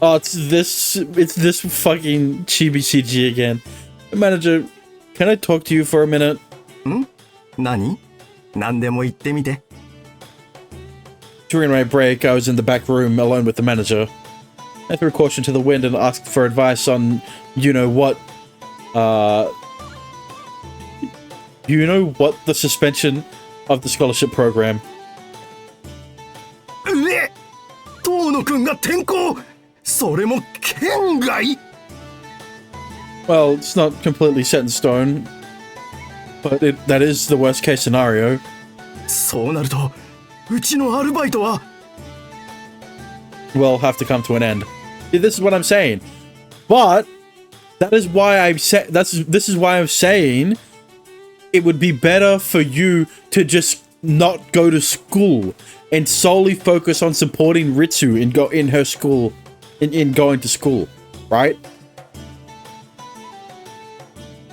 Oh, it's this fucking chibi CG again. Manager, can I talk to you for a minute? 何? 何でも言ってみて。 During my break, I was in the back room alone with the manager. I threw caution to the wind and asked for advice on, you know what, the suspension of the scholarship program. 遠野くんが転校、それも県外? Well, it's not completely set in stone, but that is the worst case scenario. そうなると、うちのアルバイトは will have to come to an end. This is what I'm saying. But that is why this is why I'm saying it would be better for you to just not go to school and solely focus on supporting Ritsu in going to school, right?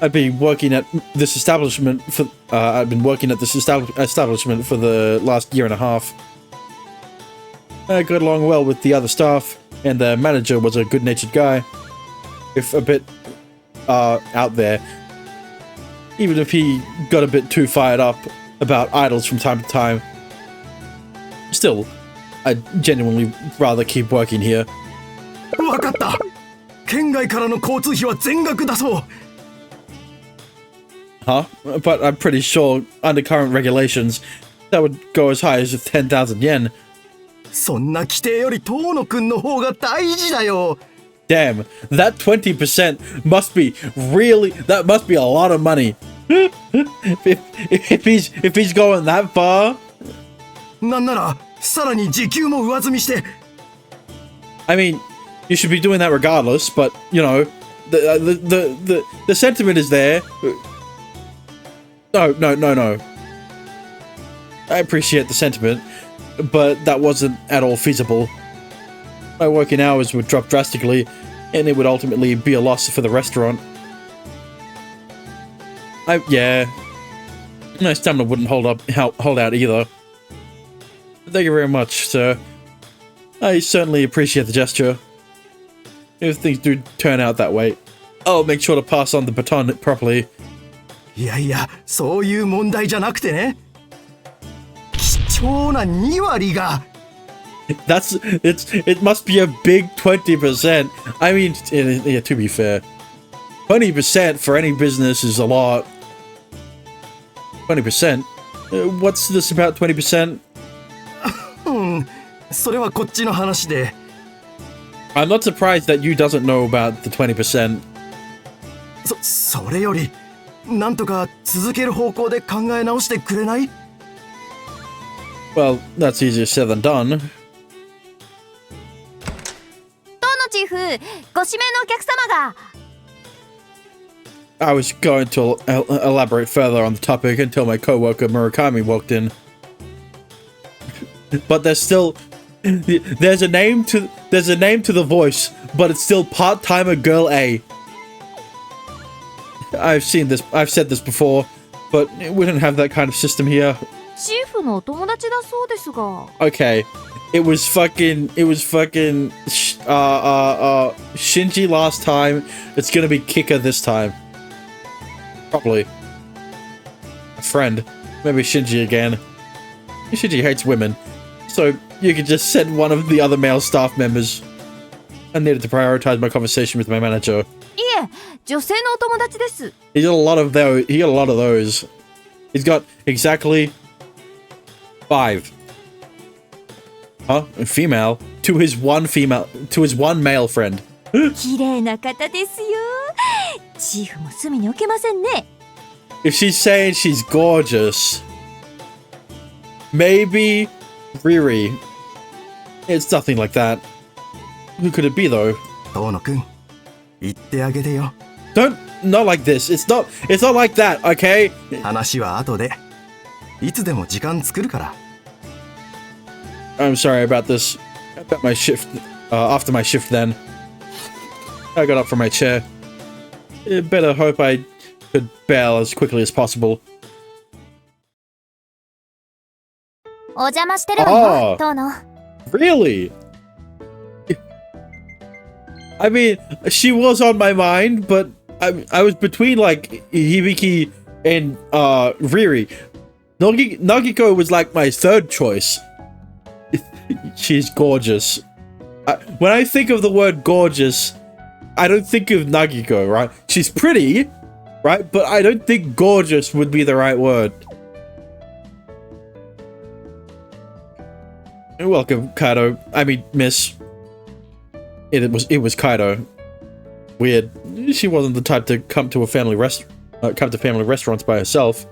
I've been working at this establishment for the last year and a half. I got along well with the other staff, and the manager was a good-natured guy, if a bit out there. Even if he got a bit too fired up about idols from time to time. Still, I'd genuinely rather keep working here. わかった。県外からの交通費は全額出そう。 Huh? But I'm pretty sure, under current regulations, that would go as high as 10,000 yen. そんな規定より遠野くんの方が大事だよ。 Damn, that 20% must be a lot of money. if he's going that far. なんなら、さらに時給も上積みして。 I mean, you should be doing that regardless, but, you know, the sentiment is there. No. I appreciate the sentiment, but that wasn't at all feasible. My working hours would drop drastically, and it would ultimately be a loss for the restaurant. Yeah. My stamina wouldn't hold out either. Thank you very much, sir. I certainly appreciate the gesture. If things do turn out that way, I'll make sure to pass on the baton properly. いやいや、そういう問題じゃなくてね。貴重な2割が。It must be a big 20%. I mean, yeah, to be fair, 20% for any business is a lot. 20%? What's this about 20%? それはこっちの話で。I'm not surprised that you doesn't know about the 20%. それより、なんとか続ける方向で考え直してくれない? Well, that's easier said than done. チーフ、ご指名のお客様が。 I was going to elaborate further on the topic until my coworker Murakami walked in. But there's a name to the voice, but it's still part-timer girl A. I've said this before, but we don't have that kind of system here. チーフのお友達だそうですが。 Okay. It was fucking Shinji last time. It's gonna be Kika this time. Probably. A friend. Maybe Shinji again. Shinji hates women. So you could just send one of the other male staff members. I needed to prioritize my conversation with my manager. いえ、女性のお友達です。 He got a lot of those. He's got exactly 5. Huh? A female? To his one male friend. 綺麗な方ですよ。チーフも隅に置けませんね。 If she's saying she's gorgeous, maybe Riri. It's nothing like that. Who could it be though? 遠野くん、言ってあげてよ。 Not like this. It's not like that, okay? 話は後で。いつでも時間作るから。 I'm sorry about this. After my shift then. I got up from my chair. Better hope I could bail as quickly as possible. お邪魔してるわよ、遠野。 Really? I mean, she was on my mind, but I was between like Hibiki and Riri. Nagiko was like my third choice. She's gorgeous. When I think of the word gorgeous, I don't think of Nagiko, right? She's pretty, right? But I don't think gorgeous would be the right word. You're welcome, Kaido. I mean, Miss. It was Kaido. Weird. She wasn't the type to come to family restaurants by herself.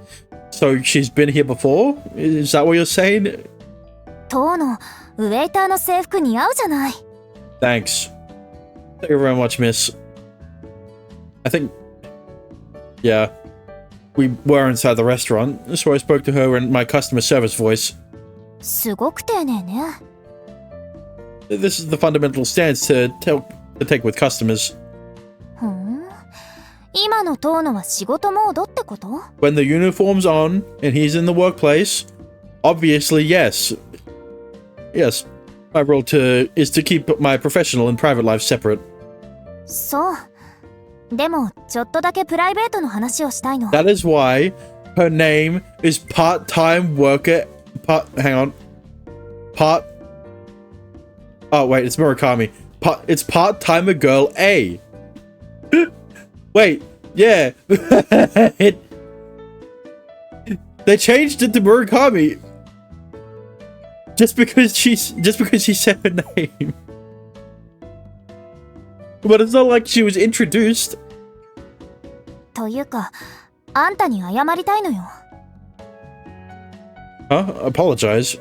So she's been here before? Is that what you're saying? 当のウェイターの制服似合うじゃない。Thanks. Thank you very much, miss. I think... Yeah. We were inside the restaurant, so I spoke to her in my customer service voice. すごく丁寧ね。This is the fundamental stance to take with customers. ふん。今の遠野は仕事モードってこと？ When the uniform's on and he's in the workplace, obviously yes. Yes. My role is to keep my professional and private life separate. そう。でもちょっとだけプライベートの話をしたいの。That is why her name is part-time worker. Hang on. Oh wait, it's Murakami. It's part-timer girl A. Wait, yeah. They changed it to Murakami. Just because she said her name. But it's not like she was introduced. というか、あんたに謝りたいのよ。Apologize.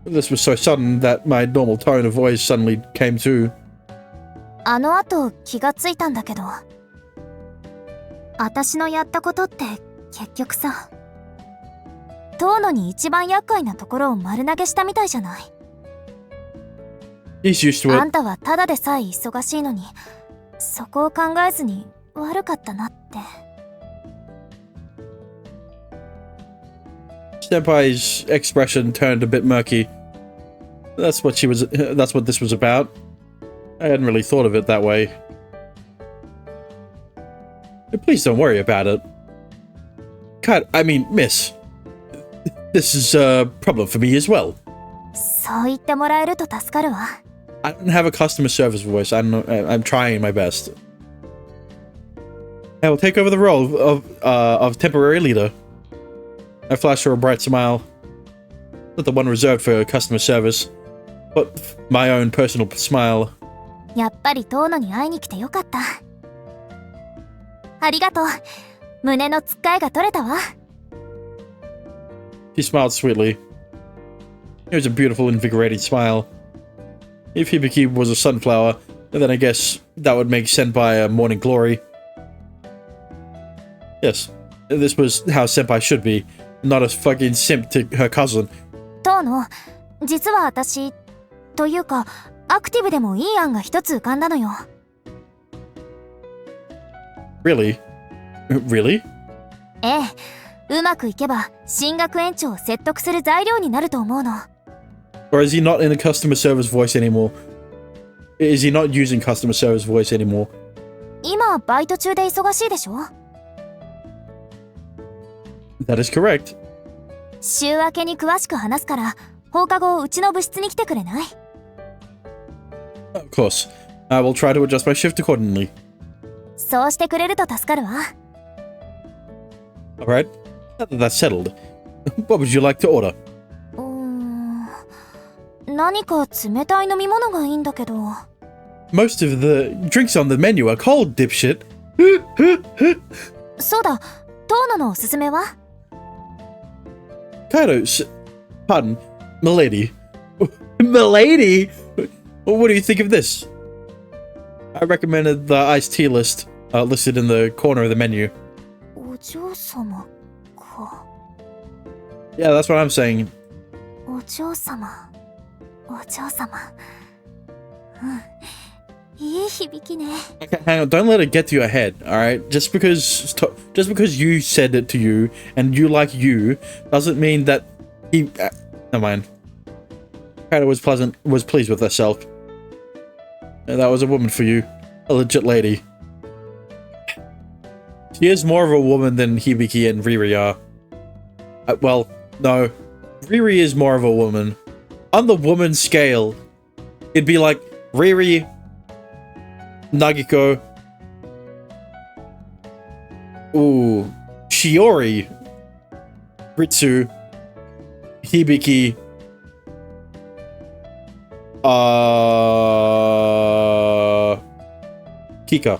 This was so sudden that my normal tone of voice suddenly came to. あの後気がついたんだけど、私のやったことって結局さ、遠野に一番厄介なところを丸投げしたみたいじゃない。He's used to it. あんたはただでさえ忙しいのに、そこを考えずに悪かったなって。Senpai's expression turned a bit murky. That's what this was about. I hadn't really thought of it that way. Please don't worry about it. Miss. This is a problem for me as well. そう言ってもらえると助かるわ。I don't have a customer service voice. I'm trying my best. I will take over the role of temporary leader. I flashed her a bright smile. Not the one reserved for customer service, but my own personal smile. やっぱり遠野に会いに来てよかった。ありがとう。胸のつっかえが取れたわ。She smiled sweetly. It was a beautiful, invigorating smile. If Hibiki was a sunflower, then I guess that would make Senpai a morning glory. Yes, this was how Senpai should be, not a fucking simp to her cousin. 遠野、実は私、というか、アクティブでもいい案が一つ浮かんだのよ。Really? Really? ええ、うまくいけば進学園長を説得する材料になると思うの。Or is he not in a customer service voice anymore? Is he not using customer service voice anymore? 今バイト中で忙しいでしょ？ That is correct. 週明けに詳しく話すから放課後うちの部室に来てくれない？ Of course. I will try to adjust my shift accordingly. そうしてくれると助かるわ。Alright. Now that that's settled, what would you like to order? 何か冷たい飲み物がいいんだけど。Most of the drinks on the menu are cold, dipshit. そうだ、遠野のおすすめは？ Kaido, pardon, milady. Milady? What do you think of this? I recommended the iced tea list, listed in the corner of the menu. お嬢様か。Yeah, that's what I'm saying. お嬢様。お嬢様。いい響きね。Hang on, don't let it get to your head, alright? Just because you said it to you, and you like you, doesn't mean that he... never mind. Kaido was pleased with herself. And that was a woman for you. A legit lady. She is more of a woman than Hibiki and Riri are. Well, no. Riri is more of a woman. On the woman scale, it'd be like Riri, Nagiko, ooh, Shiori, Ritsu, Hibiki, Kika.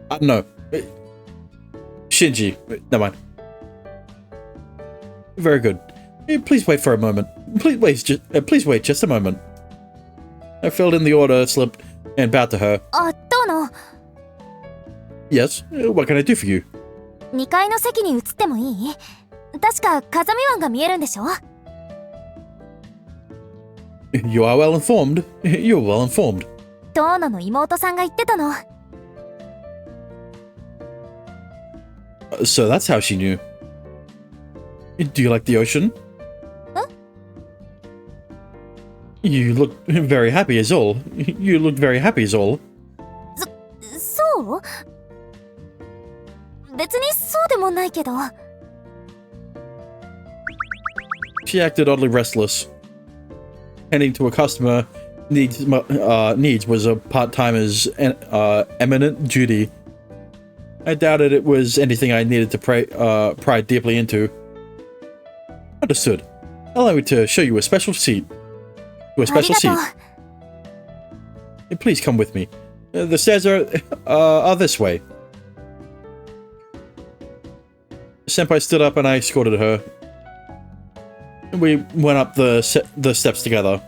I don't know. Shinji. Never mind. Very good. Please wait for a moment. Please wait just a moment. I filled in the order slip and bowed to her. Tono. Yes, what can I do for you? 2階の席に移ってもいい？確か風見湾が見えるんでしょ？ You are well informed. You're well informed. トーノの妹さんが言ってたの。So that's how she knew. Do you like the ocean? Huh? You look very happy as all. You look very happy as all. そう？別にそうでもないけど。She acted oddly restless. Handing to a customer needs was a part-timer's eminent duty. I doubted it was anything I needed to pry deeply into. Understood. Allow me to show you a special seat. To a special seat. Please come with me. The stairs are this way. Senpai stood up and I escorted her. We went up the steps together.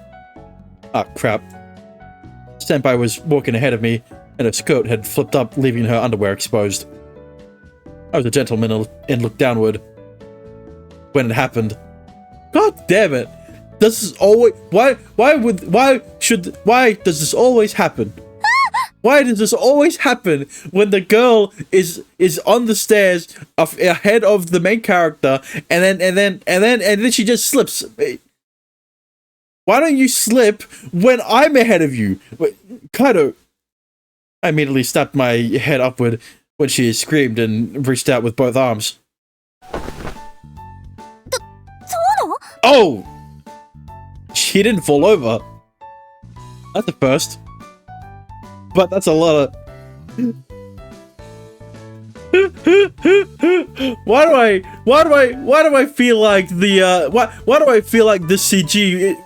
Ah, crap. Senpai was walking ahead of me, and her skirt had flipped up, leaving her underwear exposed. I was a gentleman and looked downward. When it happened. God damn it! Does this always... Why does this always happen? Why does this always happen when the girl is on the stairs ahead of the main character and then she just slips? Why don't you slip when I'm ahead of you? Kaido. I immediately snapped my head upward when she screamed and reached out with both arms. Oh! She didn't fall over. That's the first. But that's a lot of... Why do I feel like the why do I feel like this CG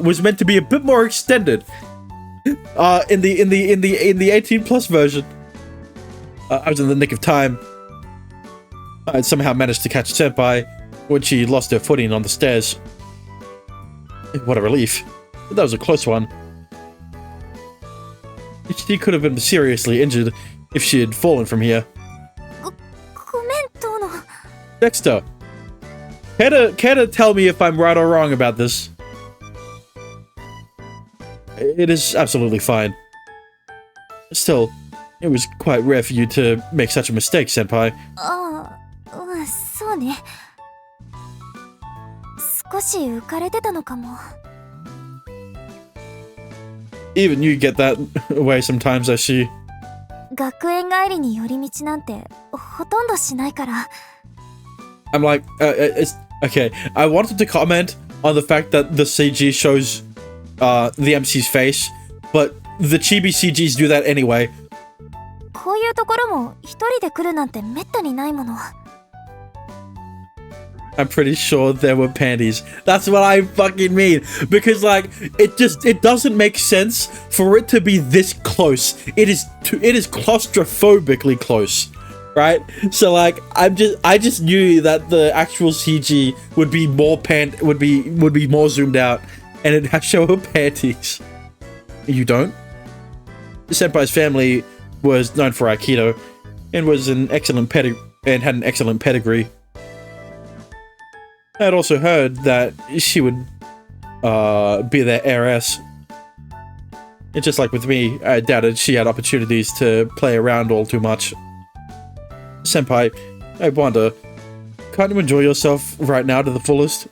was meant to be a bit more extended in the 18+ version? I was in the nick of time. I somehow managed to catch Senpai when she lost her footing on the stairs. What a relief. That was a close one. She could have been seriously injured if she had fallen from here. Dexter, care to tell me if I'm right or wrong about this? It is absolutely fine. Still, it was quite rare for you to make such a mistake, Senpai. そうね。少し浮かれてたのかも。 Even you get that way sometimes, I see. 学園帰りに寄り道なんてほとんどしないから。 I'm like, it's okay. I wanted to comment on the fact that the CG shows the MC's face, but the chibi CGs do that anyway. こういうところも一人で来るなんてめったにないもの。 I'm pretty sure there were panties. That's what I fucking mean. Because like, it doesn't make sense for it to be this close. It is claustrophobically close, right? So like, I just knew that the actual CG would be more would be more zoomed out, and it'd show her panties. You don't? Senpai's family was known for Aikido, and was an excellent had an excellent pedigree. I had also heard that she would be their heiress. And just like with me, I doubted she had opportunities to play around all too much. Senpai, I wonder, can't you enjoy yourself right now to the fullest?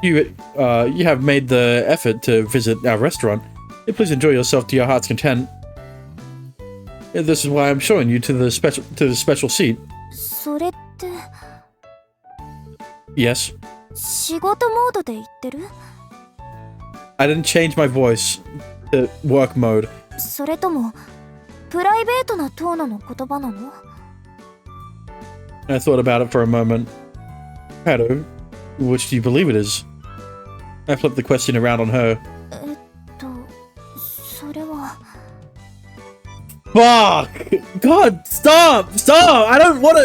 You have made the effort to visit our restaurant. Please enjoy yourself to your heart's content. This is why I'm showing you to the special seat. それって Yes. 仕事モードで言ってる？ I didn't change my voice to work mode. それともプライベートなトーンの言葉なの？ I thought about it for a moment. Haru, which do you believe it is? I flipped the question around on her. それは Fuck! God, stop! Stop! I don't want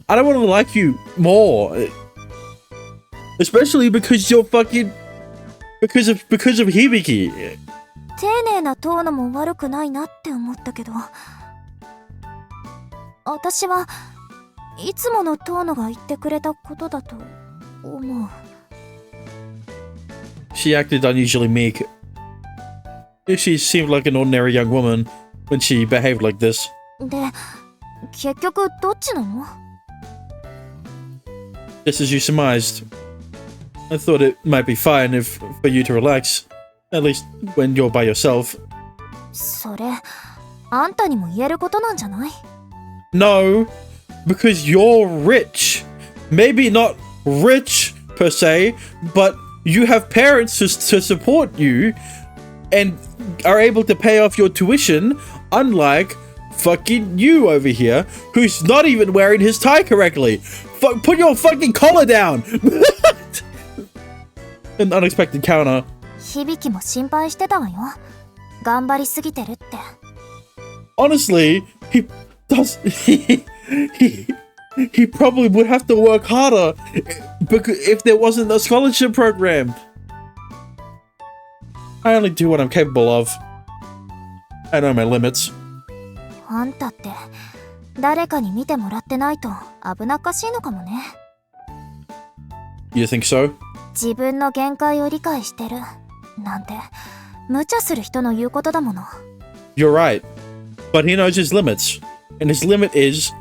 to like you more. Especially because you're fucking... Because of Hibiki. 丁寧なトーンも悪くないなって思ったけど、私はいつものトーンが言ってくれたことだと思う。 She acted unusually meek. She seemed like an ordinary young woman when she behaved like this. で、結局どっちなの？ Just as you surmised. I thought it might be fine for you to relax. At least when you're by yourself. それ、あんたにも言えることなんじゃない？ No, because you're rich. Maybe not rich per se, but you have parents to support you and are able to pay off your tuition, unlike fucking you over here, who's not even wearing his tie correctly. Put your fucking collar down! An unexpected counter. 響も心配してたわよ。頑張りすぎてるって。Honestly, he probably would have to work harder if there wasn't a scholarship program. I only do what I'm capable of. I know my limits. あんたって誰かに見てもらってないと危なっかしいのかもね。 You think so? 自分の限界を理解してるなんて無茶する人の言うことだもの。 You're right. But he knows his limits. And his limit is,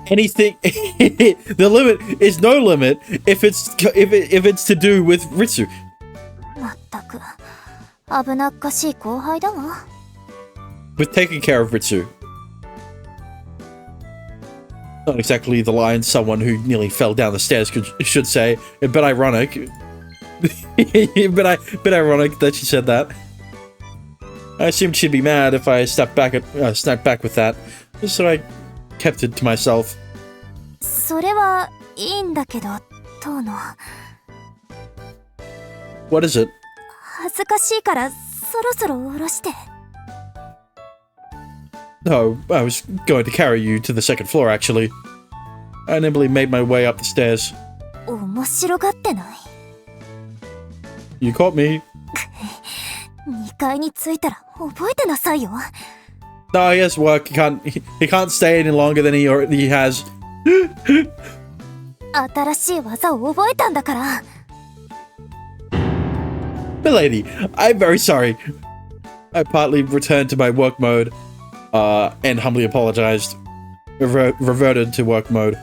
anything. The limit is no limit if it's to do with Ritsu. まったく危なっかしい後輩だわ。 With taking care of Ritsu. Not exactly the line someone who nearly fell down the stairs should say, but ironic. Bit ironic that she said that. I assumed she'd be mad if I snapped back with that, so I kept it to myself. それはいいんだけど、トーノ。 What is it? 恥ずかしいからそろそろ下ろして。 Oh, I was going to carry you to the second floor, actually. I nimbly made my way up the stairs. 面白がってない？ You caught me. 2階に着いたら覚えてなさいよ。 No, he has work. He can't stay any longer than he has. 新しい技を覚えたんだから。 Milady, I'm very sorry. I partly returned to my work mode, and humbly apologized. Reverted to work mode.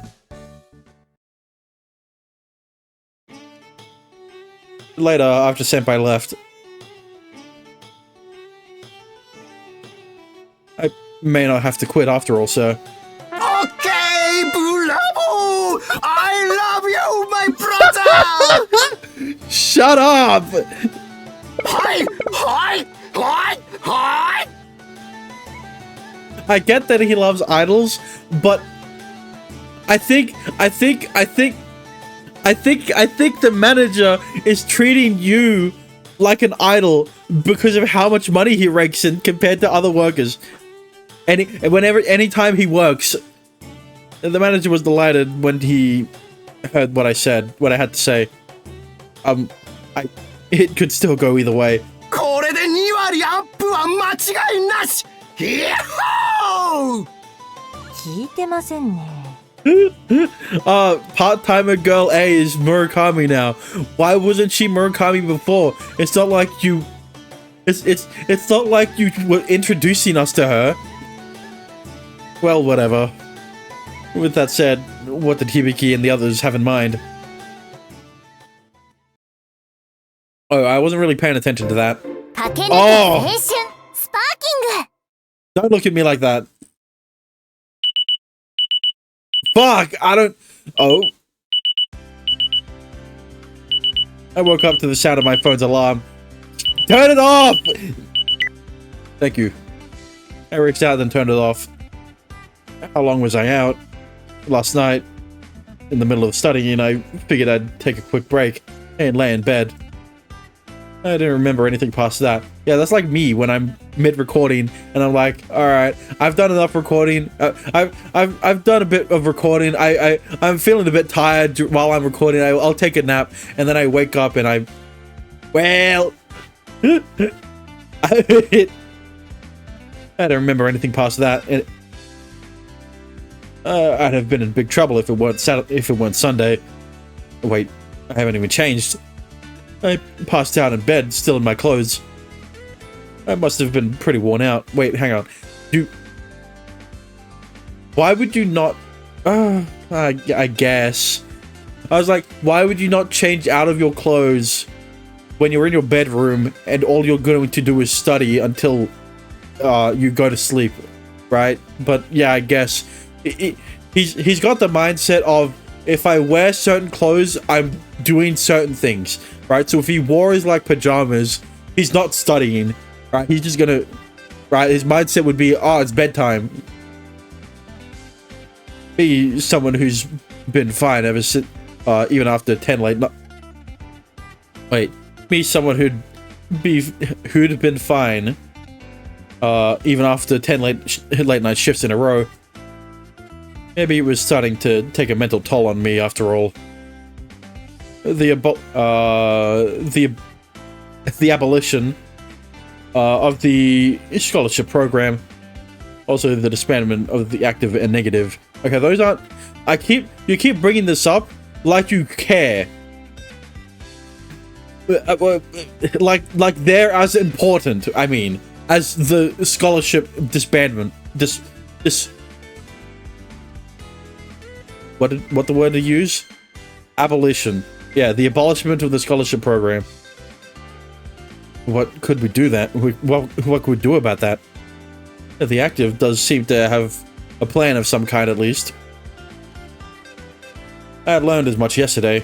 Later, after Senpai left, I may not have to quit after all, sir. Okay, bravo! I love you, my brother! Shut up! Hi, hi, hi, hi! I get that he loves idols, but I think the manager is treating you like an idol because of how much money he rakes in compared to other workers. Anytime he works, the manager was delighted when he heard what I had to say. It could still go either way. これで2割アップは間違いなし。ヤッホー！聞いてませんね。Part-timer girl A is Murakami now. Why wasn't she Murakami before? It's not like you were introducing us to her. Well, whatever. With that said, what did Hibiki and the others have in mind? Oh, I wasn't really paying attention to that. Kakenuke Oh! 青春スパーキング Don't look at me like that. Fuck! I don't... Oh. I woke up to the sound of my phone's alarm. Turn it off! Thank you. I reached out and turned it off. How long was I out? Last night, in the middle of studying, I figured I'd take a quick break and lay in bed. I didn't remember anything past that. Yeah, that's like me when I'm mid-recording and I'm like, all right, I've done enough recording. I've done a bit of recording. I'm feeling a bit tired while I'm recording. I'll take a nap and then I wake up and I, well, I don't remember anything past that. And I'd have been in big trouble if it weren't Sunday. Wait, I haven't even changed. I passed out in bed, still in my clothes. I must have been pretty worn out. Wait, hang on. Why would you not... I guess. I was like, why would you not change out of your clothes when you're in your bedroom and all you're going to do is study until you go to sleep, right? But yeah, I guess. He's got the mindset of, if I wear certain clothes, I'm doing certain things. Right, so if he wore his like pajamas, he's not studying. Right, he's just gonna. Right, his mindset would be, oh, it's bedtime. Be someone who's been fine ever since, even after 10 late night. Wait, me someone who'd been fine, even after 10 late night shifts in a row. Maybe it was starting to take a mental toll on me after all. The abolition of the scholarship program, also the disbandment of the active and negative. Okay, those aren't. You keep bringing this up like you care. Like they're as important. I mean, as the scholarship disbandment. What the word to use? Abolition. Yeah, the abolishment of the scholarship program. What could we do that? What could we do about that? The active does seem to have a plan of some kind, at least. I had learned as much yesterday.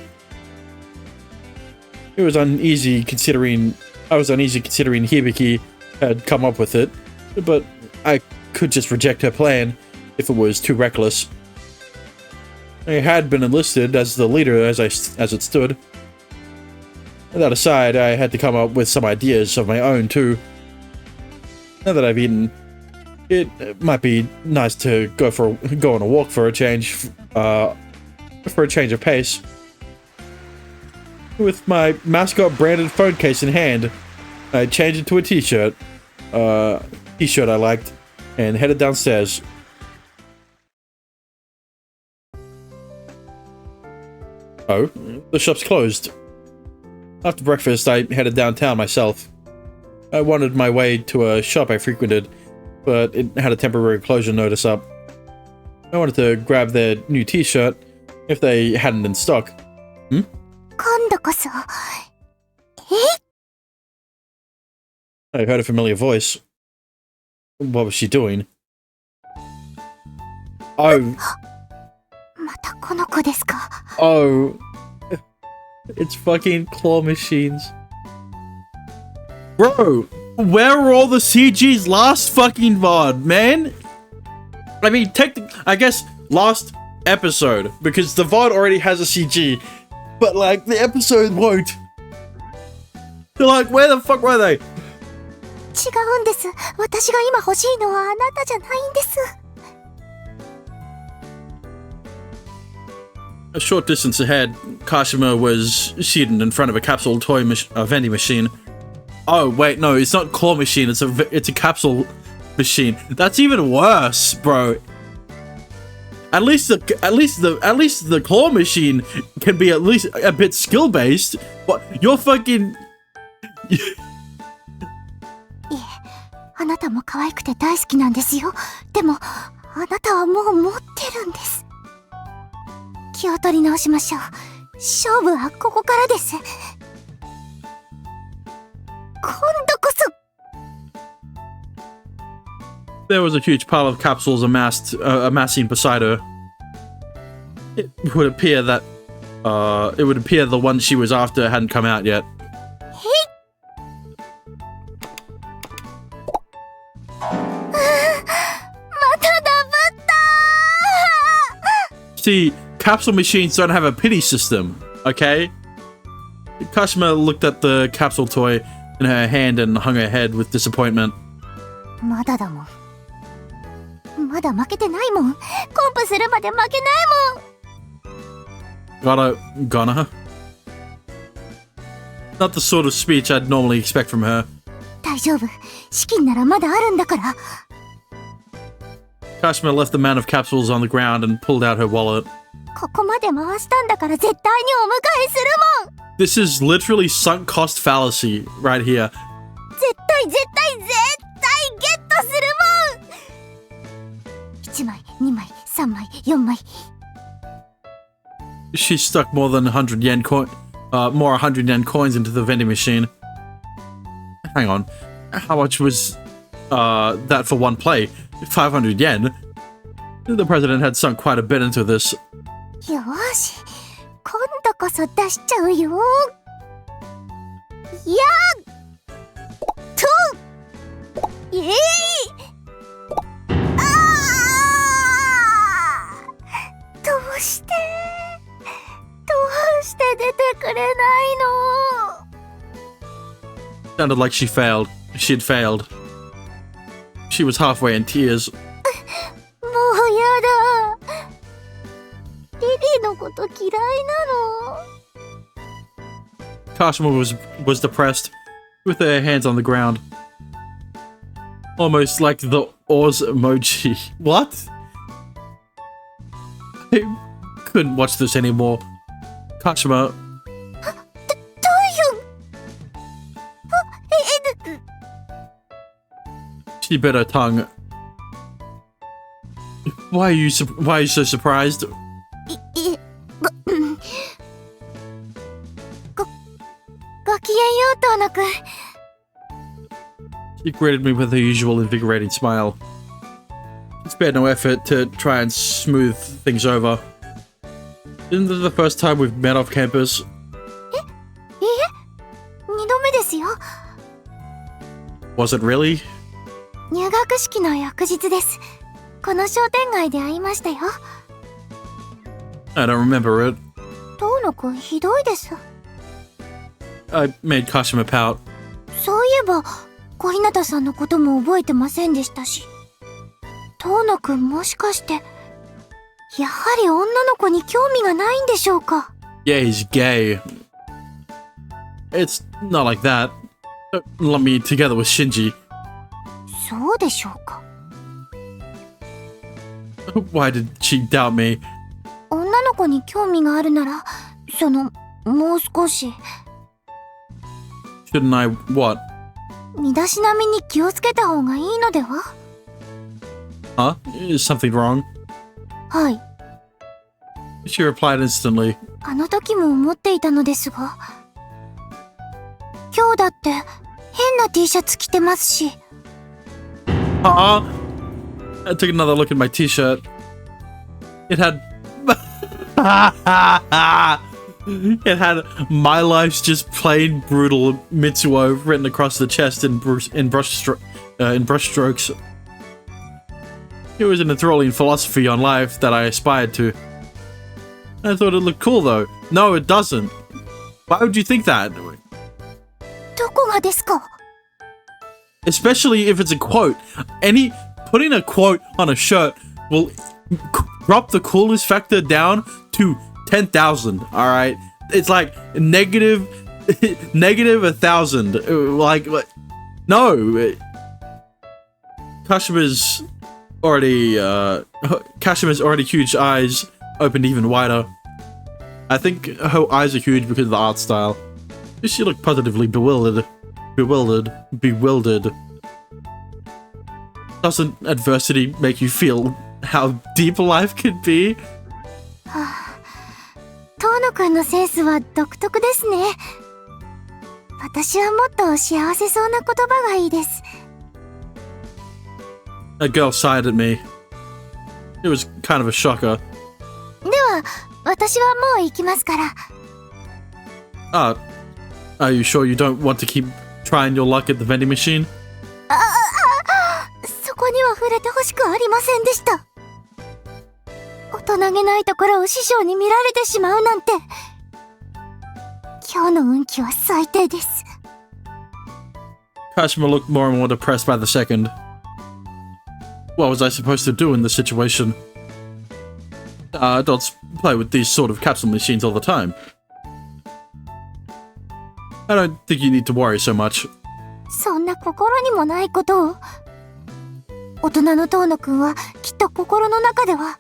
I was uneasy considering Hibiki had come up with it, but I could just reject her plan if it was too reckless. I had been enlisted as the leader as it stood. That aside, I had to come up with some ideas of my own too. Now that I've eaten, it might be nice to go on a walk for a change of pace. With my mascot branded phone case in hand, I changed into a t-shirt I liked, and headed downstairs. Oh, the shop's closed. After breakfast, I headed downtown myself. I wandered my way to a shop I frequented, but it had a temporary closure notice up. I wanted to grab their new t-shirt if they hadn't in stock. I heard a familiar voice. What was she doing? Oh. Oh. It's fucking claw machines. Bro, where were all the CGs last fucking VOD, man? I mean, I guess last episode, because the VOD already has a CG, but like, the episode won't. They're like, where the fuck were they? A short distance ahead, Kashima was seated in front of a capsule toy vending machine. Oh wait, no, it's not claw machine. It's a capsule machine. That's even worse, bro. At least the claw machine can be at least a bit skill based. But you're fucking. あなたも可愛くて大好きなんですよ。でも、あなたはもう持ってるんです。気を取り直しましょう。勝負はここからです。今度こそ。 There was a huge pile of capsules amassing beside her. It would appear that the one she was after hadn't come out yet. See, capsule machines don't have a pity system, okay? Kashima looked at the capsule toy in her hand and hung her head with disappointment. まだだもん。まだ負けてないもん。コンプするまで負けないもん。Gonna? Not the sort of speech I'd normally expect from her. 大丈夫。資金ならまだあるんだから。Kashima left the mound of capsules on the ground and pulled out her wallet. ここまで回したんだから絶対にお迎えするもん。 This is literally sunk cost fallacy right here. 絶対ゲットするもん。1枚、2枚、3枚、4枚。 She stuck more 100 yen coins into the vending machine. Hang on, how much was that for one play? 500 yen? The president had sunk quite a bit into this. よーし、今度こそ出しちゃうよ。やっとえい、あー、どうして出てくれないの。 Sounded like she had failed. She was halfway in tears. もうやだ。リリーのこと嫌いなの。 Kashima was depressed, with her hands on the ground. Almost like the Oz emoji. What? I couldn't watch this anymore. Kashima. どういう。 She bit her tongue. Why are you so surprised? ごきげんよう、遠野くん。 She greeted me with her usual invigorating smile. She spared no effort to try and smooth things over. Isn't this the first time we've met off campus? 2度目ですよ。 Was it really? 入学式の翌日です。この商店街で会いましたよ。 I don't remember it. 遠野くんひどいです。 I made Kashima pout. そういえば小日向さんのことも覚えてませんでしたし。遠野くんもしかしてやはり女の子に興味がないんでしょうか。 Yeah, he's gay. It's not like that. Don't lump me together with Shinji. そうでしょうか。 Why did she doubt me? 女の子に興味があるならもう少し Shouldn't I what? 身だしなみに気をつけた方がいいのでは。 Huh? Is something wrong? はい。 She replied instantly. あの時も思っていたのですが、今日だって変な T シャツ着てますし。 I took another look at my t-shirt. It had it had "My life's just plain brutal" Mitsuo written across the chest in brush strokes. It was an enthralling philosophy on life that I aspired to. I thought it looked cool though. No, it doesn't. Why would you think that? どこがですか。 Especially if it's a quote. Putting a quote on a shirt will drop the coolest factor down to 10,000. All right, it's like negative 1,000. Like no. Kashima's already huge eyes opened even wider. I think her eyes are huge because of the art style. She looked positively bewildered. Doesn't adversity make you feel how deep life could be? 野くんのセンスは独特ですね。私はもっと幸せそうな言葉がいいです。That girl sighed at me. It was kind of a shocker. では、私はもう行きますから。Are you sure you don't want to keep trying your luck at the vending machine? そこには触れてほしくありませんでした。大人げないところを師匠に見られてしまうなんて。今日の運気は最低です。Kashima looked more and more depressed by the second. What was I supposed to do in this situation? Adults play with these sort of capsule machines all the time. I don't think you need to worry so much. そんな心にもないことを。大人の遠野くんはきっと心の中では、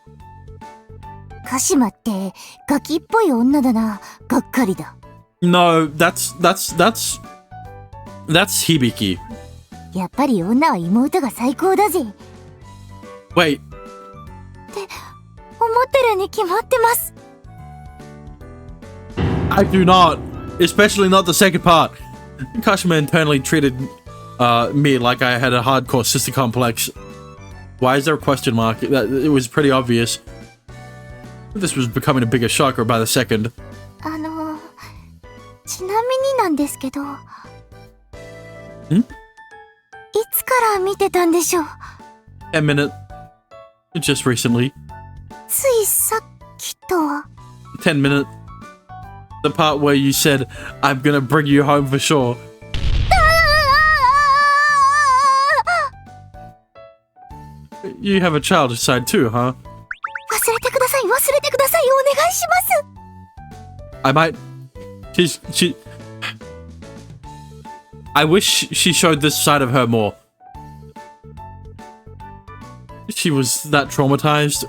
鹿島ってガキっぽい女だな、がっかりだ。No, that's Hibiki. やっぱり女は妹が最高だぜ。Wait. って思ってるに決まってます。I do not. Especially not the second part. Kashima internally treated me like I had a hardcore sister complex. Why is there a question mark? It was pretty obvious. This was becoming a bigger shocker by the second. ちなみになんですけど。いつから見てたんでしょう。 10 minute. Just recently. ついさっきとは。10 minute. The part where you said, I'm gonna bring you home for sure. You have a childish side too, huh? 忘れてください、忘れてください、お願いします。I might... She... I wish she showed this side of her more. She was that traumatized.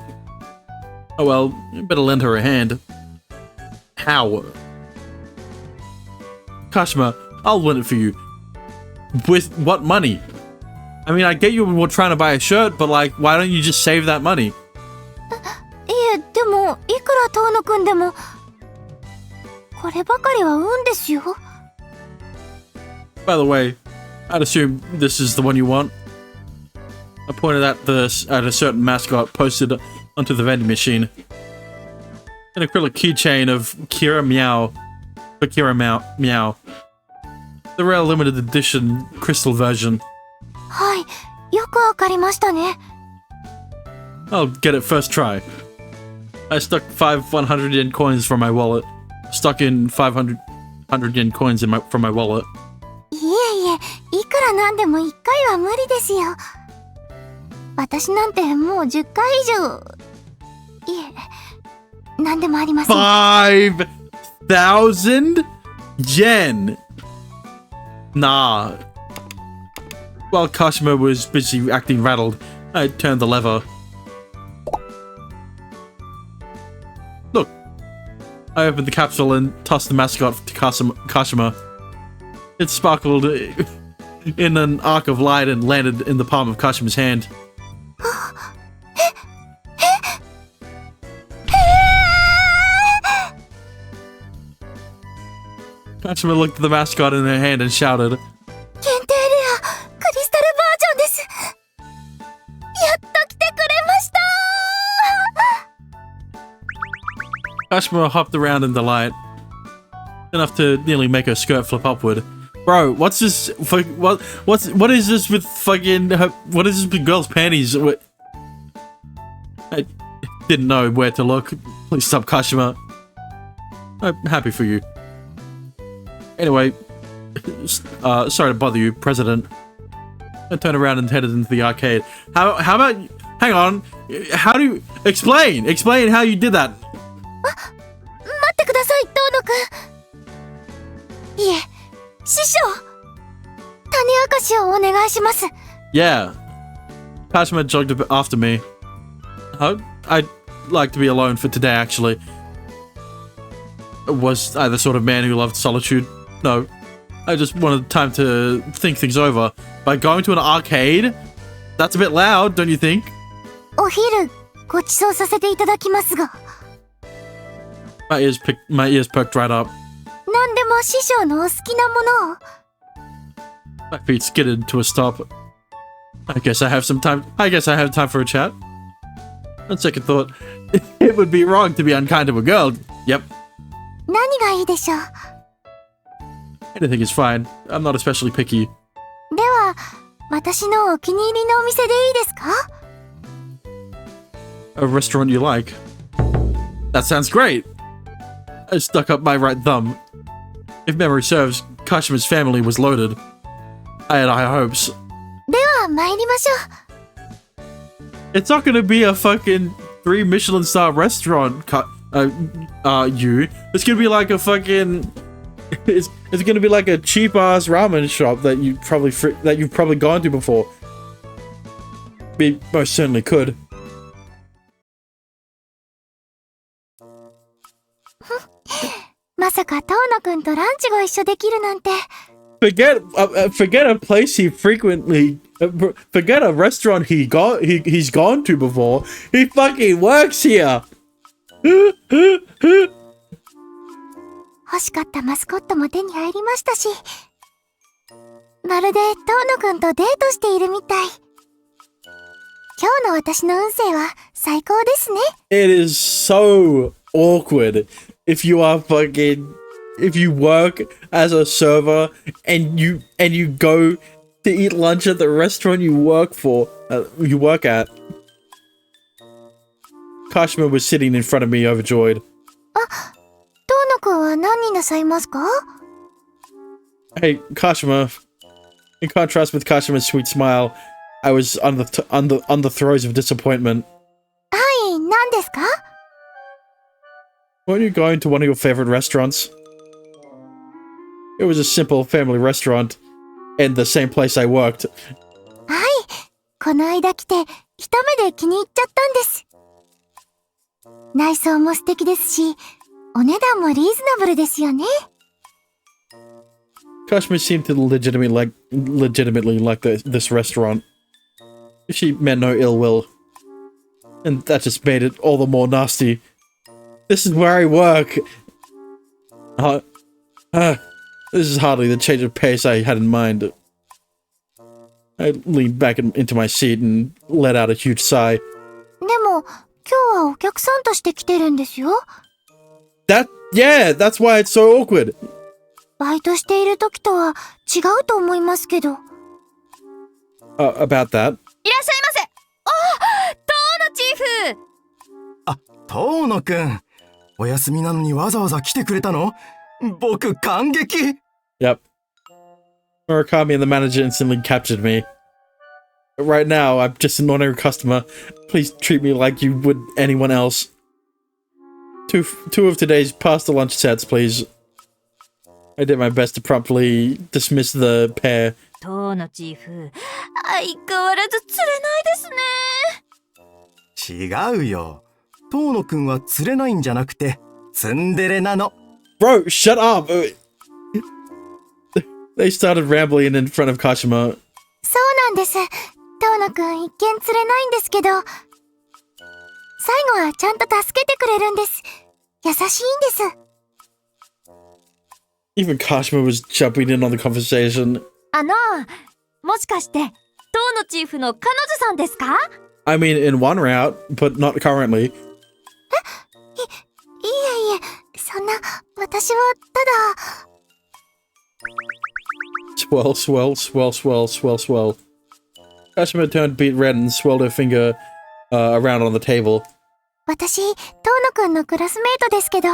Oh well, you better lend her a hand. How? Kashima, I'll win it for you. With what money? I mean, I get you were trying to buy a shirt, but like, why don't you just save that money? いえ、でも、いくら遠野くんでも、こればかりは運ですよ。By the way, I'd assume this is the one you want. I pointed at a certain mascot posted onto the vending machine. An acrylic keychain of Kira Meow. For Kira Meow. The rare limited edition crystal version. はい、よくわかりましたね。I'll get it first try. I stuck 5 100 yen coins from my wallet. Stuck in 500 yen coins from my wallet. いえいえ、いくらなんでも1回は無理ですよ。私なんてもう10回以上。いえ、なんでもありません。5,000 yen? Nah. While Kashima was busy acting rattled, I turned the lever. Look. I opened the capsule and tossed the mascot to Kashima. It sparkled in an arc of light and landed in the palm of Kashima's hand. Kashima looked at the mascot in her hand and shouted, 限定レア、クリスタルバージョンです。やっと来てくれました。 Kashima hopped around in delight, enough to nearly make her skirt flip upward. Bro, what's this? What is this with fucking? What is this with girls' panties? I didn't know where to look. Please stop, Kashima. I'm happy for you. Anyway, sorry to bother you, President. I turned around and headed into the arcade. How about? Hang on. How do you explain? Explain how you did that. 待ってください、遠野くん。いえ、師匠。種明かしをお願いします。Yeah. Kashima jogged after me. I'd like to be alone for today, actually. Was I the sort of man who loved solitude? No. I just wanted time to think things over. By going to an arcade? That's a bit loud, don't you think? お昼、ご馳走させていただきますが。My ears perked right up. 何でも師匠のお好きなものを。My feet skidded to a stop. I guess I have time for a chat. On second thought, it would be wrong to be unkind to a girl. Yep. 何がいいでしょう。 Anything is fine. I'm not especially picky. では、私のお気に入りのお店でいいですか？ A restaurant you like. That sounds great. I stuck up my right thumb. If memory serves, Kashima's family was loaded. I had high hopes. では参りましょう。 It's not gonna be a fucking 3 Michelin star restaurant, you. It's gonna be like a fucking... It's gonna be like a cheap ass ramen shop that you've probably gone to before. We most certainly could. まさか遠野くんとランチご一緒できるなんて。 Forget a place he frequently... forget a restaurant he's gone to before. He fucking works here! 欲しかったマスコットも手に入りましたし、まるで遠野くんとデートしているみたい。今日の私の運勢は最高ですね。 It is so awkward if you work as a server and you go to eat lunch at the restaurant you work at. Kashima was sitting in front of me overjoyed. 遠野くんは何になさいますか？ Hey, Kashima. In contrast with Kashima's sweet smile, I was on the throes of disappointment. はい、何ですか？ Weren't you going to one of your favorite restaurants? It was a simple family restaurant, and the same place I worked. はい、この間来て一目で気に入っちゃったんです。内装も素敵ですし、お値段もリーズナブルですよね。 Kashima seemed to legitimately like this restaurant. She meant no ill will. And that just made it all the more nasty. This is where I work! This is hardly the change of pace I had in mind. I leaned back into my seat and let out a huge sigh. でも、今日はお客さんとして来てるんですよ。 Yeah, that's why it's so awkward. バイトしている時とは違うと思いますけど。 About that. いらっしゃいませ。あ、遠野チーフ。あ、遠野くん。お休みなのにわざわざ来てくれたの？僕感激。 Yep. Murakami and the manager instantly captured me. Right now, I'm just an ordinary customer. Please treat me like you would anyone else. Two of today's pasta lunch sets, please. I did my best to promptly dismiss the pair. 遠野チーフ、相変わらず釣れないですね。違うよ。遠野くんは釣れないんじゃなくて、ツンデレなの。Bro, shut up! They started rambling in front of Kashima. そうなんです。遠野くん一見釣れないんですけど、最後はちゃんと助けてくれるんです。優しいんです。 Even Kashima was jumping in on the conversation. もしかして遠野チーフの彼女さんですか？ I mean, in one route, but not currently. いえいえ、そんな、私はただ。 Swell. Kashima turned beet red and swirled her finger around on the table. 私、遠野くんのクラスメイトですけど、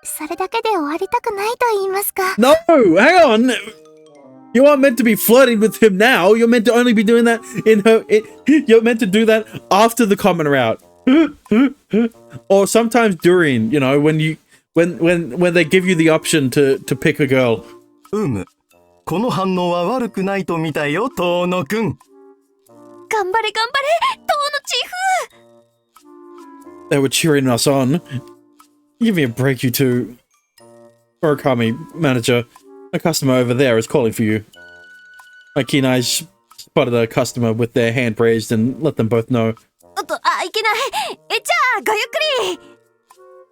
それだけで終わりたくないと言いますか。 No! Hang on! You aren't meant to be flirting with him now. You're meant to only be doing that you're meant to do that after the common route. Or sometimes during, you know, when they give you the option to pick a girl. この反応は悪くないと見たよ、遠野くん。頑張れ遠野チーフ。 They were cheering us on. Give me a break, you two. Murakami, manager. A customer over there is calling for you. My keen eyes spotted a customer with their hand raised and let them both know. いけない。じゃあごゆっくり。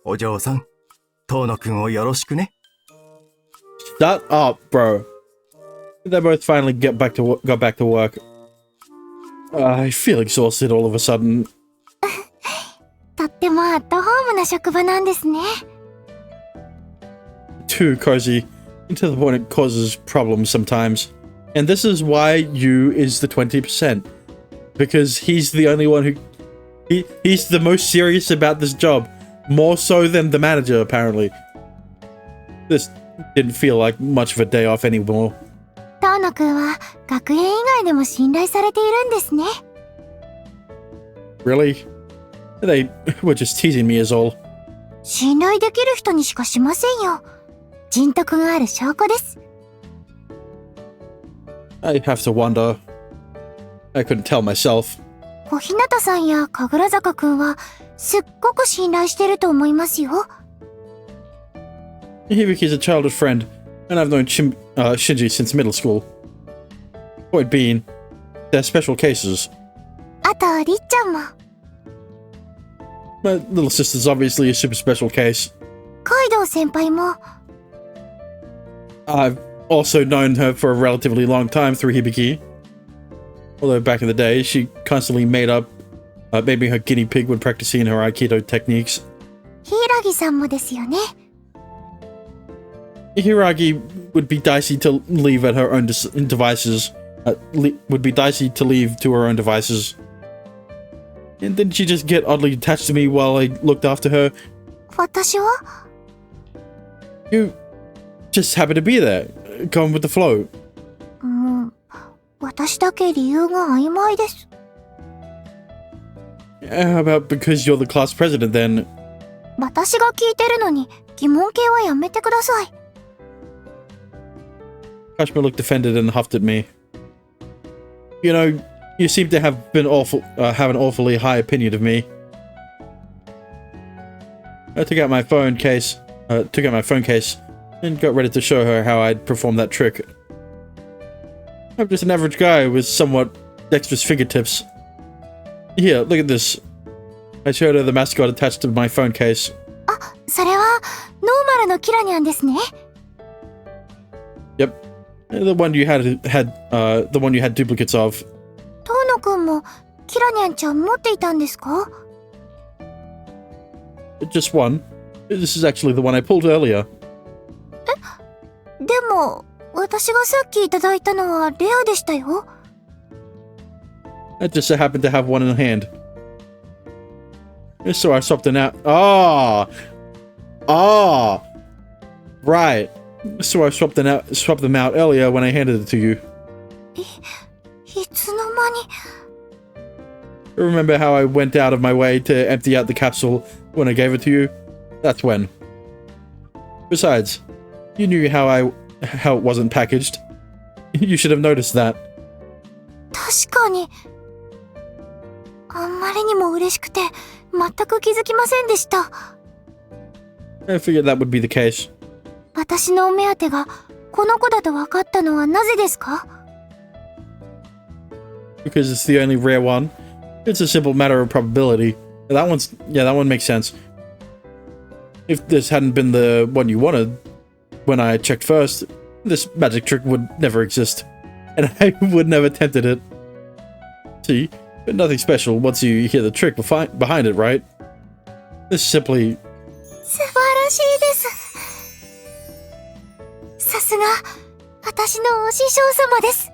お嬢さん、遠野くんをよろしくね。Shut up, bro. They both finally got back to work. I feel exhausted all of a sudden. とってもアットホームな職場なんですね。Too cozy, to the point it causes problems sometimes. And this is why you is the 20%. Because he's the only one he's the most serious about this job. More so than the manager, apparently. This didn't feel like much of a day off anymore. 遠野くんは学園以外でも信頼されているんですね。Really? They were just teasing me is all. 信頼できる人にしかしませんよ。人徳がある証拠です。I have to wonder. I couldn't tell myself. 小日向さんや神楽坂くんはすっごく信頼してると思いますよ。Hibiki's a childhood friend, and I've known Shinji since middle school. Point being, they're special cases. あとりっちゃんも。My little sister's obviously a super special case. カイドウ先輩も。I've also known her for a relatively long time through Hibiki. Although back in the day, she constantly made me her guinea pig when practicing her Aikido techniques. 柊さんもですよね。Hiragi would be dicey to leave at her own devices. Would be dicey to leave to her own devices. And didn't she just get oddly attached to me while I looked after her? 私は You just happened to be there, going with the flow. 私だけ理由が曖昧です。How about because you're the class president then? 私が聞いてるのに疑問形はやめてください。Kashima looked offended and huffed at me. You know, you seem to have an awfully high opinion of me. I took out my phone case, and got ready to show her how I'd perform that trick. I'm just an average guy with somewhat dexterous fingertips. Here, look at this. I showed her the mascot attached to my phone case. あ、それはノーマルのキラニャンですね。Yep. The one you had duplicates of. 遠野くんもキラニャンちゃん持っていたんですか？ Just one. This is actually the one I pulled earlier. でも私がさっきいただいたのはレアでしたよ。I just so happened to have one in hand. So I swapped them out. Right. So I swapped them out earlier when I handed it to you. いつの間に。Remember how I went out of my way to empty out the capsule when I gave it to you? That's when. Besides, you knew how it wasn't packaged. You should have noticed that. 確かに。あんまりにも嬉しくて全く気づきませんでした。I figured that would be the case. 私のお目当てがこの子だと分かったのはなぜですか？ Because it's the only rare one. It's a simple matter of probability. That one makes sense. If this hadn't been the one you wanted, when I checked first, this magic trick would never exist. And I would never attempted it. See? But nothing special once you hear the trick behind it, right? This simply... 素晴らしいです。さすが、私のお師匠様です。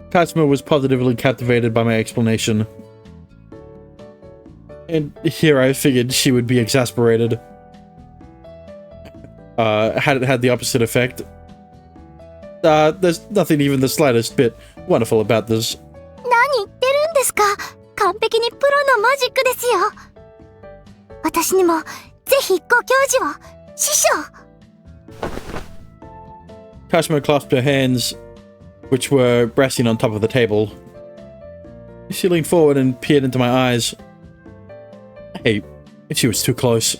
Kashima was positively captivated by my explanation. And here I figured she would be exasperated. Had it had the opposite effect. There's nothing even the slightest bit wonderful about this. 何言ってるんですか？完璧にプロのマジックですよ。私にもぜひご教授を、師匠。Kashima clasped her hands, which were resting on top of the table. She leaned forward and peered into my eyes. Hey, she was too close.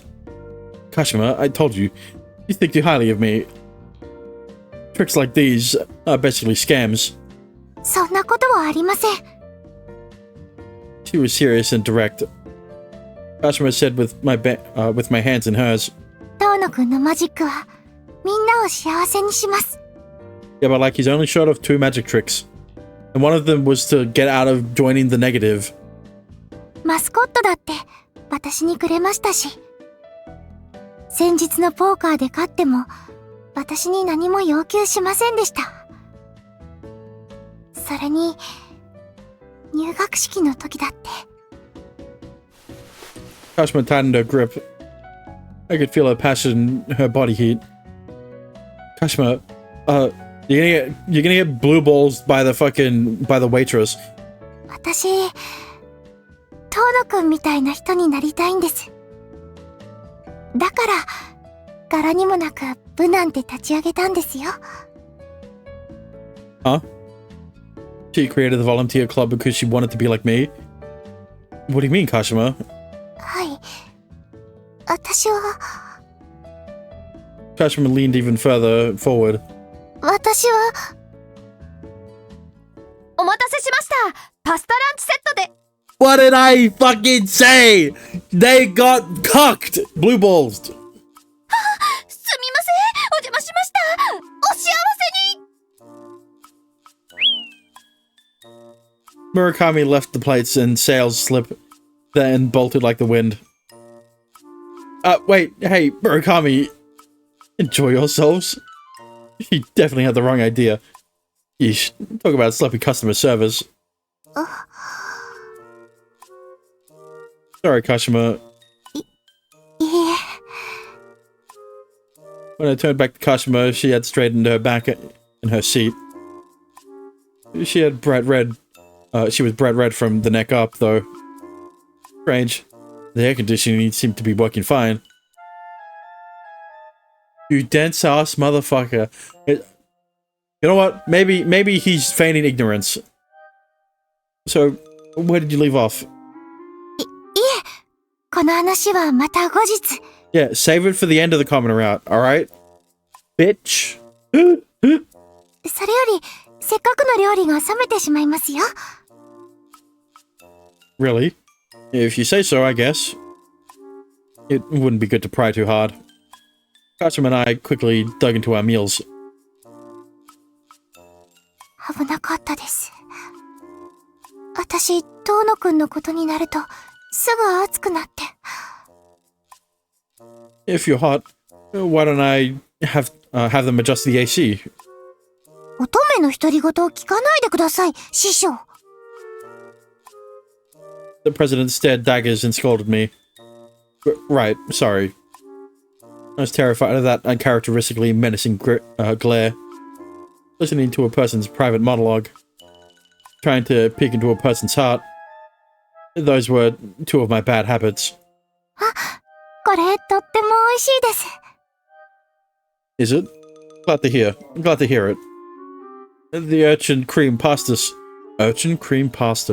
Kashima, I told you, you think too highly of me. Tricks like these are basically scams. そんなことはありません。She was serious and direct. Kashima said with my hands in hers. 遠野くんのマジックはみんなを幸せにします。 Yeah, but like he's only short of 2 magic tricks. And one of them was to get out of joining the negative. マスコットだって私にくれましたし、先日のポーカーで勝っても私に何も要求しませんでした。それに入学式の時だって。 Kashima tightened her grip. I could feel her passion, her body heat. Kashima, you're gonna get blue balls by the waitress. 私、遠野くんみたいな人になりたいんです。だから、柄にもなく部なんて立ち上げたんですよ。Huh? She created the volunteer club because she wanted to be like me? What do you mean, Kashima? はい。私は Kashima leaned even further forward. 私はお待たせしました。パスタランチセットで。What did I fucking say? They got cocked! Blue balls! すみません。お邪魔しました。お幸せに。 Murakami left the plates and sails slip, then bolted like the wind. Wait, hey, Murakami, enjoy yourselves? He definitely had the wrong idea. Yeesh, talk about sloppy customer service. Sorry, Kashima. いえ。 When I turned back to Kashima, she had straightened her back in her seat. She was bright red from the neck up, though. Strange. The air conditioning seemed to be working fine. You dense ass motherfucker. You know what? Maybe he's feigning ignorance. So, where did you leave off? いえ、この話はまた後日。 Yeah, save it for the end of the common route, alright? Bitch. それより、せっかくの料理が冷めてしまいますよ。 Really? If you say so, I guess. It wouldn't be good to pry too hard. Kashima and I quickly dug into our meals. 危なかったです。私、遠野くんのことになると、すぐ熱くなって。 If you're hot, why don't I have them adjust the AC? 乙女の独り言を聞かないでください、師匠。 The president stared daggers and scolded me. Right, sorry. I was terrified of that uncharacteristically menacing glare. Listening to a person's private monologue. Trying to peek into a person's heart. Those were 2 of my bad habits. これ、とっても美味しいです。 Is it? Glad to hear it. The urchin cream pasta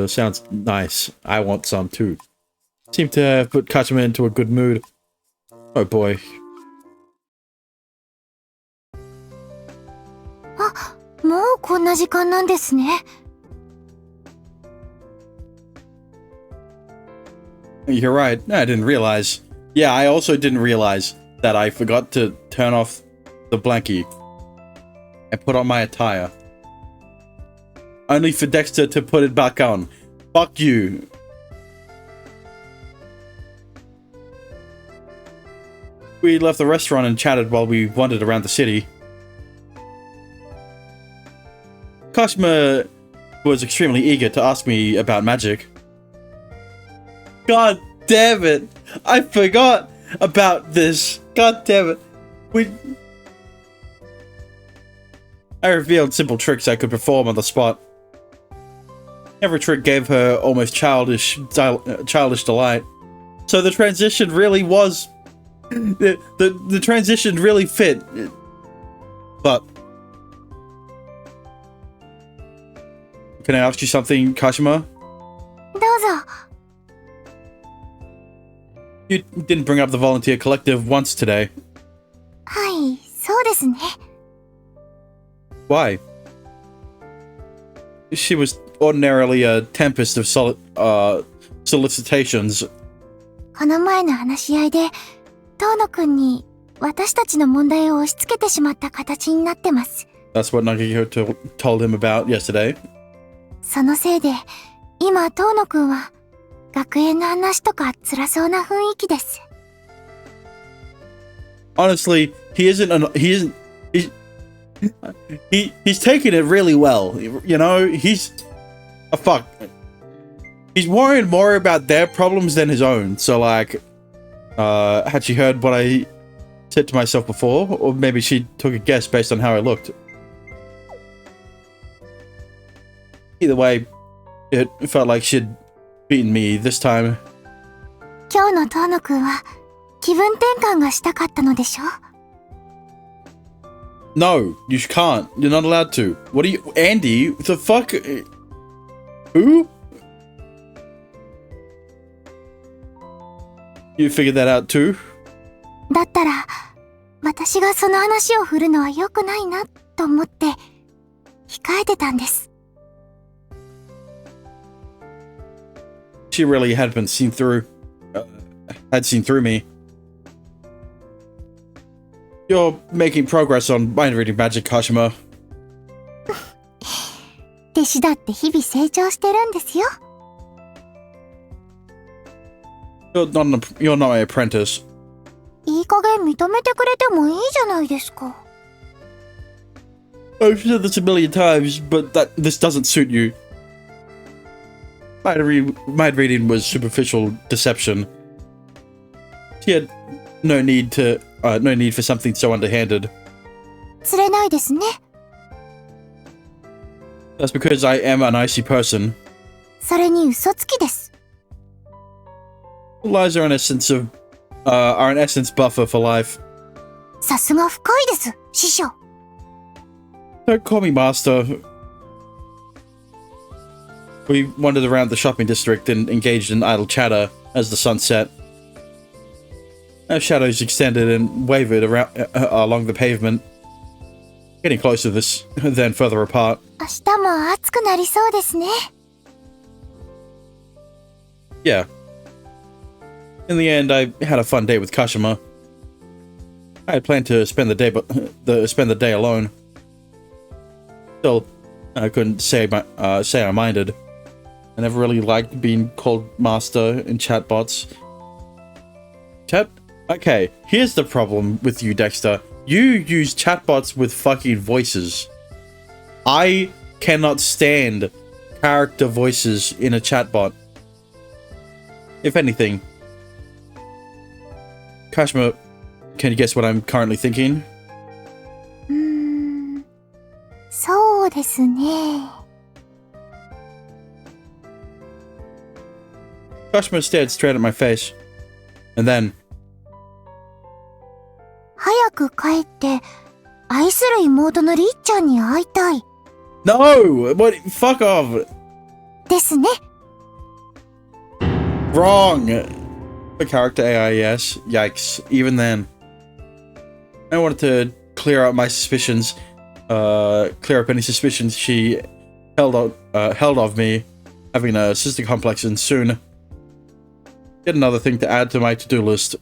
sounds nice. I want some too. Seemed to have put Kachima into a good mood. Oh boy. あ、もうこんな時間なんですね。 You're right. I didn't realize. Yeah, I also didn't realize that I forgot to turn off the blankie and put on my attire. Only for Dexter to put it back on. Fuck you. We left the restaurant and chatted while we wandered around the city. Kashima was extremely eager to ask me about magic. God damn it! I forgot about this. God damn it. I revealed simple tricks I could perform on the spot. Every trick gave her almost childish delight. So the transition really was... The transition really fit. But... Can I ask you something, Kashima? どうぞ。 You didn't bring up the volunteer collective once today. はい、そうですね。 Why? She was ordinarily a tempest of solicitations. この前の話し合いで、遠野くんに私たちの問題を押し付けてしまった形になってます。That's what Nagihiko told him about yesterday. そのせいで、今遠野くんは学園の話とか辛そうな雰囲気です。Honestly, he's taking it really well. You know, he's worrying more about their problems than his own. So like, had she heard what I said to myself before, or maybe she took a guess based on how I looked. Either way, it felt like she'd beaten me this time. 今日の遠野くんは気分転換がしたかったのでしょ？ No, you can't. You're not allowed to. What are you, Andy? The fuck? Who? You figured that out too? だったら、私がその話を振るのは良くないなと思って控えてたんです。She really had been seen through. Had seen through me. You're making progress on mind reading magic, Kashima. 弟子だって日々成長してるんですよ。You're not my apprentice. いい加減認めてくれてもいいじゃないですか。I've said this a million times, but this doesn't suit you. Mind reading was superficial deception. She had no need for something so underhanded. 釣れないですね。That's because I am an icy person. それに嘘つきです。Lies are an essence buffer for life. さすが深いです、師匠。Don't call me master. We wandered around the shopping district and engaged in idle chatter as the sun set. Our shadows extended and wavered along the pavement, getting closer then further apart. 明日も暑くなりそうですね。Yeah. In the end, I had a fun day with Kashima. I had planned to spend the day alone. Still, I couldn't say I minded. I never really liked being called master in chatbots. Okay, here's the problem with you, Dexter. You use chatbots with fucking voices. I cannot stand character voices in a chatbot. If anything. Kashima, can you guess what I'm currently thinking? そうですね。Kashima stared straight at my face. And then... 早く帰って、愛する妹のりっちゃんに会いたい。No! What? Fuck off! ですね。Wrong! The character AI, yes. Yikes. Even then. I wanted to clear up my suspicions. Clear up any suspicions she held of me having a sister complex, and soon... Yet another thing to add to my to-do list.